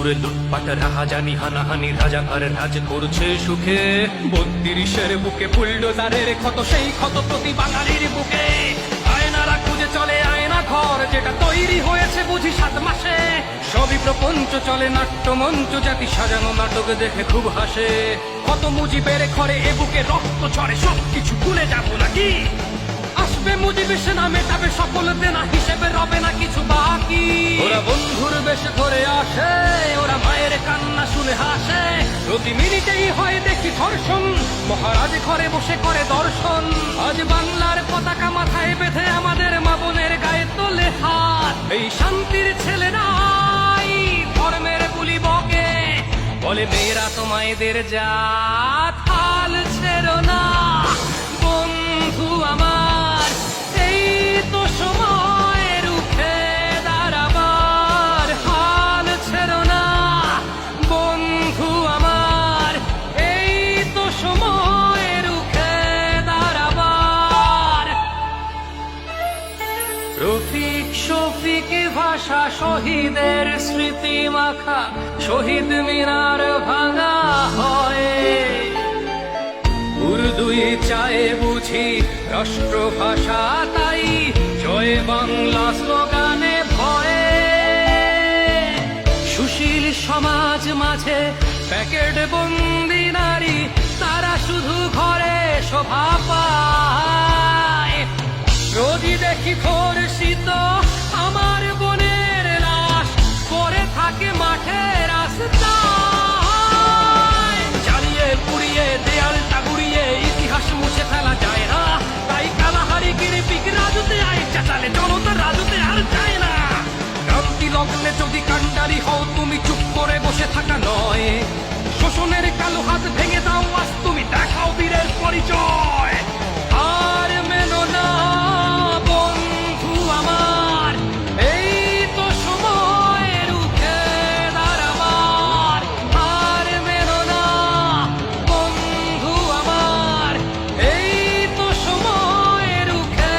জুড়ে লুটপাট রাহাজানি হানাহানি রাজাকার রাজ করছে সুখে 32-এর বুকে বুলডোজারের ক্ষত সেই ক্ষত প্রতি বাঙালির বুকে আয়নারা খুঁজে চলে আয়না ঘর যেটা তৈরি হয়েছে বুঝি 7 মাসে সবই প্রপঞ্চ চলে নাট্যমঞ্চ জাতি সাজানো নাটক দেখে খুব হাসে কত মুজিবের ঘরে এ বুকে রক্ত ছড়ে সবকিছু ভুলে যাবো নাকি আসবে মুজিবে সে নামে যাবে সকল দেনা হিসেবে রবে না কিছু বাকি ওরা বন্ধুর বেশে ধরে আসে ওরা মায়ের কান্না শুনে হাসে প্রতি মিনিটেই হয় দেখি ধর্ষণ মহারাজ ঘরে বসে করে দর্শন আজ বাংলার পতাকা মাথায় বেঁধে আমাদের মা বোনের গায়ে তোলে হাত এই শান্তির ছেলে নাই ধর্মের বুলি বকে বলে মেয়েরা তো মায়েদের জাত হাল ছেড়ো না বন্ধু আমার এই তো সময় রুখে দাঁড়াবার হাল ছেড়ো না বন্ধু আমার এই তো সময় রুখে দাঁড়াবার রফিক শফিক ভাষা শহীদের স্মৃতি মাখা শহীদ মিনার ভাঙা হয় উর্দুই চায় বুঝি রাষ্ট্রভাষা তাই জয় বাংলা স্লোগানে ভয়ে সুশীল সমাজ মাঝে প্যাকেট বন্দি নারী তারা শুধু ঘরে শোভা পায় রোজই দেখি ধর্ষিত আমার বোনের লাশ পড়ে থাকে মাঠে রাস্তায় জ্বালিয়ে পুড়িয়ে দেয়ালটা গুড়িয়ে ইতিহাস মুছে ফেলা যায় না তাই কালাহারি গিরিপিক রাজুতে আয় চাচালে জনতা রাজুতে আর যায় না ক্রান্তি লগ্নে যদি কান্ডারি হও তুমি চুপ করে বসে থাকা নয় শোষণের কালো হাত ভেঙে দাও আজ তুমি দেখাও বীরের পরিচয় আর মেনো না বন্ধু আমার এই তো সময় রুখে দাঁড়াবার আর মেনো না বন্ধু আমার এই তো সময় রুখে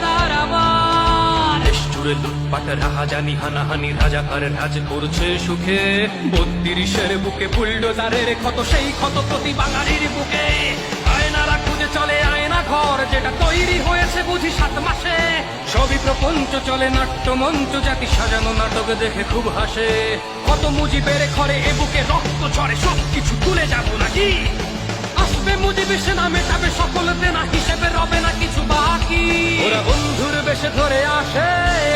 দাঁড়াবার দেশ জুড়ে লুটপাট রাহাজানি হানাহানি রাজাকার রাজ করছে সুখে 32-এর বুকে বুলডোজারের ক্ষত সেই ক্ষত প্রতি বাঙালির বুকে আয়নারা খুঁজে চলে আয়না ঘর যেটা তৈরি হয়েছে বুঝি 7 মাসে সবই প্রপঞ্চ চলে নাট্যমঞ্চ জাতি সাজানো নাটক দেখে খুব হাসে কত মুজিবের ঘরে এ বুকে রক্ত ঝরে সবকিছু ভুলে যাবো নাকি আসবে মুজিবে সে নামে যাবে সকল দেনা হিসেবে রবে না কিছু বাকি ওরা বন্ধুর বেশে ধরে আসে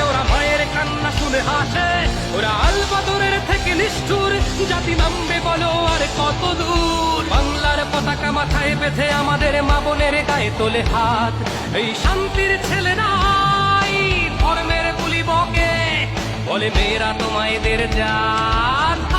ওরা মায়ের কান্না শুনে হাসে ওরা আলবাদরের থেকে নিষ্ঠুর জাতি নামবে বলো আর কত দূর বাংলার পতাকা মাথায় বেঁধে আমাদের মা বোনের গায়ে তোলে হাত এই শান্তির ছেলে নাই ধর্মের বুলি বকে বলে মেয়েরা তো মায়েদের জাত